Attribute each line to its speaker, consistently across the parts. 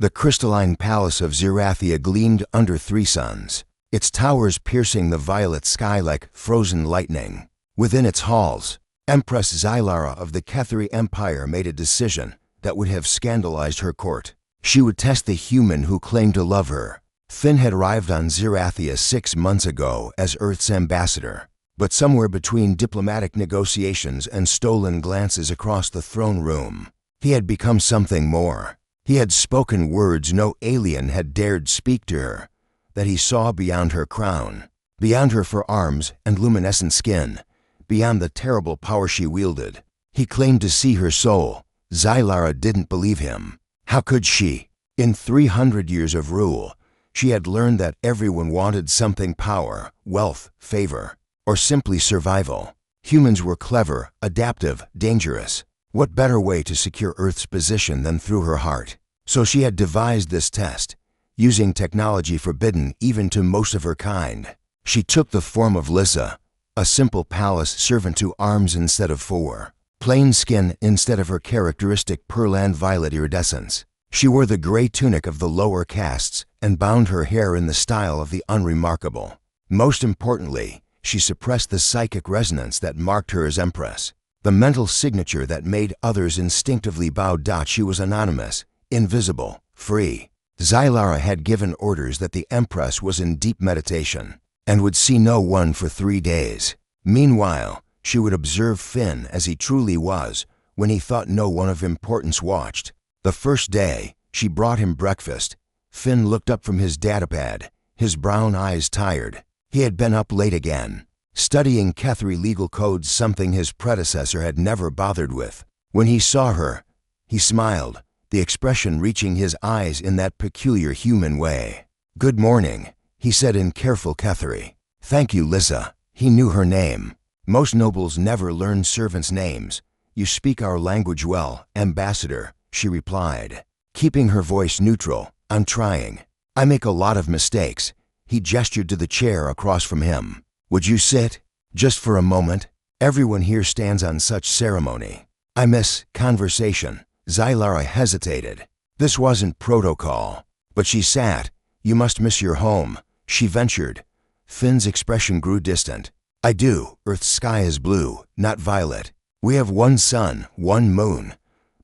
Speaker 1: The crystalline palace of Zerathia gleamed under three suns, its towers piercing the violet sky like frozen lightning. Within its halls, Empress Zylara of the Ketheri Empire made a decision that would have scandalized her court. She would test the human who claimed to love her. Finn had arrived on Zerathia 6 months ago as Earth's ambassador, but somewhere between diplomatic negotiations and stolen glances across the throne room, he had become something more. He had spoken words no alien had dared speak to her, that he saw beyond her crown, beyond her forearms and luminescent skin, beyond the terrible power she wielded. He claimed to see her soul. Zylara didn't believe him. How could she? In 300 years of rule, she had learned that everyone wanted something: power, wealth, favor, or simply survival. Humans were clever, adaptive, dangerous. What better way to secure Earth's position than through her heart? So she had devised this test, using technology forbidden even to most of her kind. She took the form of Lissa, a simple palace servant to arms instead of 4, plain skin instead of her characteristic pearl and violet iridescence. She wore the gray tunic of the lower castes and bound her hair in the style of the unremarkable. Most importantly, she suppressed the psychic resonance that marked her as empress, the mental signature that made others instinctively bow. She was anonymous, invisible, free. Zylara had given orders that the empress was in deep meditation and would see no one for 3 days. Meanwhile, she would observe Finn as he truly was when he thought no one of importance watched. The first day, she brought him breakfast. Finn looked up from his datapad, his brown eyes tired. He had been up late again, studying Ketheri legal codes, something his predecessor had never bothered with. When he saw her, he smiled, the expression reaching his eyes in that peculiar human way. "Good morning," he said in careful Ketheri. "Thank you, Lissa." He knew her name. Most nobles never learn servants' names. "You speak our language well, ambassador," she replied, keeping her voice neutral. "I'm trying. I make a lot of mistakes." He gestured to the chair across from him. "Would you sit? Just for a moment? Everyone here stands on such ceremony." "I miss conversation." Zylara hesitated. This wasn't protocol, but she sat. "You must miss your home," she ventured. Finn's expression grew distant. "I do. Earth's sky is blue, not violet. We have one sun, one moon."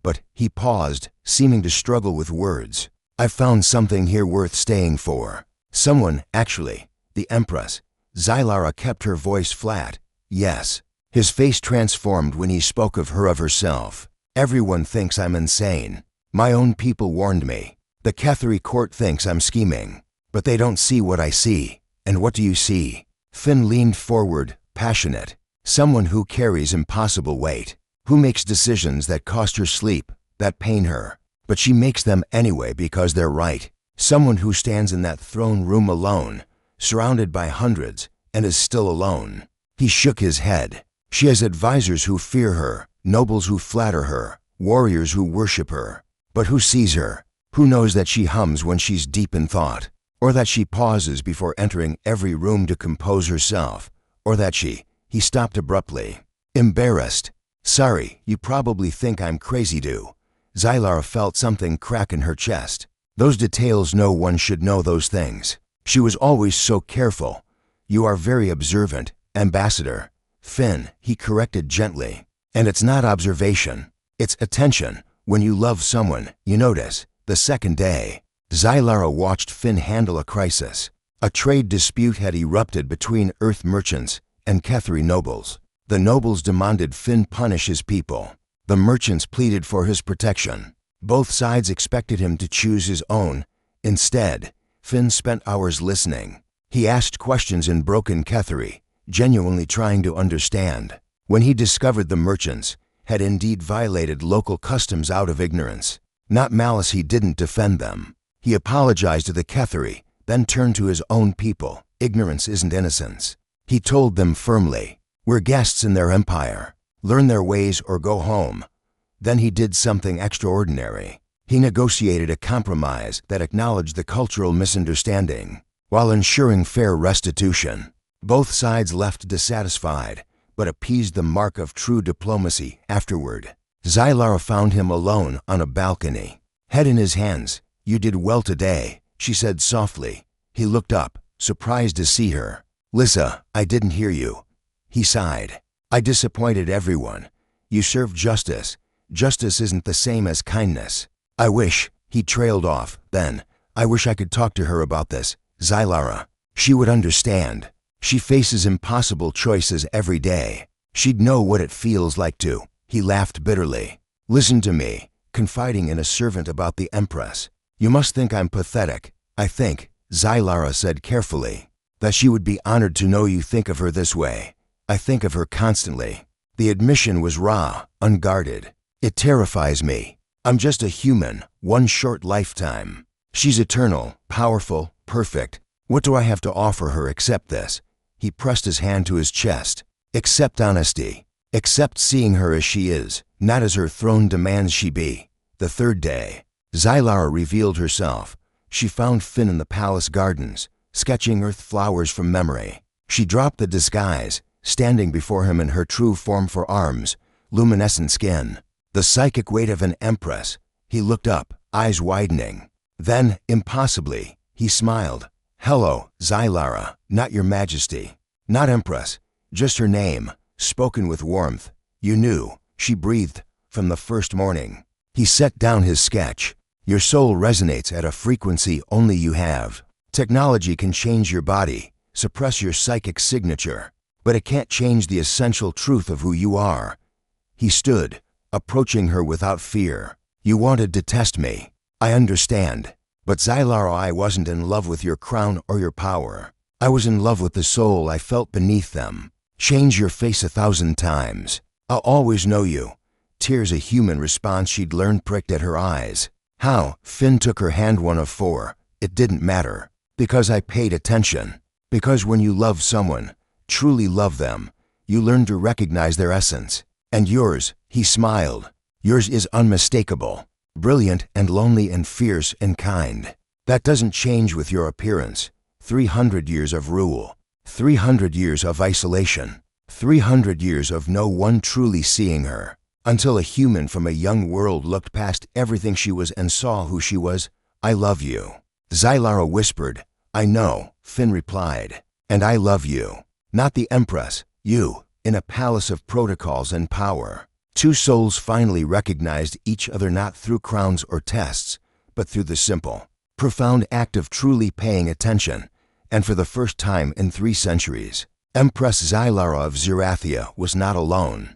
Speaker 1: But he paused, seeming to struggle with words. "I've found something here worth staying for. Someone, actually. The Empress." Zylara kept her voice flat. "Yes." His face transformed when he spoke of her, of herself. "Everyone thinks I'm insane. My own people warned me. The Ketheri court thinks I'm scheming. But they don't see what I see." "And what do you see?" Finn leaned forward, passionate. "Someone who carries impossible weight, who makes decisions that cost her sleep, that pain her. But she makes them anyway because they're right. Someone who stands in that throne room alone, surrounded by hundreds, and is still alone." He shook his head. "She has advisors who fear her, nobles who flatter her, warriors who worship her. But who sees her? Who knows that she hums when she's deep in thought? Or that she pauses before entering every room to compose herself? Or that she—" He stopped abruptly, embarrassed. "Sorry, you probably think I'm crazy too." Zylara felt something crack in her chest. "Those details, no one should know those things." She was always so careful. "You are very observant, ambassador." "Finn," he corrected gently. "And it's not observation. It's attention. When you love someone, you notice." The second day, Zylara watched Finn handle a crisis. A trade dispute had erupted between Earth merchants and Ketheri nobles. The nobles demanded Finn punish his people. The merchants pleaded for his protection. Both sides expected him to choose his own. Instead, Finn spent hours listening. He asked questions in broken Ketheri, genuinely trying to understand. When he discovered the merchants had indeed violated local customs out of ignorance, not malice, he didn't defend them. He apologized to the Ketheri, then turned to his own people. Ignorance isn't innocence. He told them firmly, "We're guests in their empire. Learn their ways or go home." Then he did something extraordinary. He negotiated a compromise that acknowledged the cultural misunderstanding, while ensuring fair restitution. Both sides left dissatisfied, but appeased the mark of true diplomacy afterward. Zylara found him alone on a balcony. Head in his hands, "You did well today," she said softly. He looked up, surprised to see her. "Lissa, I didn't hear you." He sighed. "I disappointed everyone. You served justice. Justice isn't the same as kindness. I wish," he trailed off, then, "I wish I could talk to her about this, Zylara. She would understand. She faces impossible choices every day. She'd know what it feels like to." He laughed bitterly. "Listen to me," confiding in a servant about the Empress. "You must think I'm pathetic. I think," Zylara said carefully, "that she would be honored to know you think of her this way. I think of her constantly." The admission was raw, unguarded. "It terrifies me. I'm just a human, one short lifetime. She's eternal, powerful, perfect. What do I have to offer her except this?" He pressed his hand to his chest. "Accept honesty. Accept seeing her as she is, not as her throne demands she be." The third day, Zylara revealed herself. She found Finn in the palace gardens, sketching earth flowers from memory. She dropped the disguise, standing before him in her true form for arms, luminescent skin, the psychic weight of an empress. He looked up, eyes widening. Then, impossibly, he smiled. "Hello, Zylara, not your majesty, not empress, just her name, spoken with warmth. You knew," she breathed, "from the first morning." He set down his sketch. "Your soul resonates at a frequency only you have. Technology can change your body, suppress your psychic signature, but it can't change the essential truth of who you are." He stood, approaching her without fear. "You wanted to test me. I understand. But Zylara, I wasn't in love with your crown or your power. I was in love with the soul I felt beneath them. Change your face 1,000 times. I'll always know you." Tears, a human response she'd learned, pricked at her eyes. "How?" Finn took her hand, one of 4. "It didn't matter. Because I paid attention. Because when you love someone, truly love them, you learn to recognize their essence. And yours," he smiled, "yours is unmistakable. Brilliant and lonely and fierce and kind. That doesn't change with your appearance. 300 years of rule. 300 years of isolation. 300 years of no one truly seeing her. Until a human from a young world looked past everything she was and saw who she was. I love you." Zylara whispered. "I know," Finn replied. "And I love you. Not the Empress, you, in a palace of protocols and power." Two souls finally recognized each other, not through crowns or tests, but through the simple, profound act of truly paying attention. And for the first time in 3 centuries, Empress Zylara of Zerathia was not alone.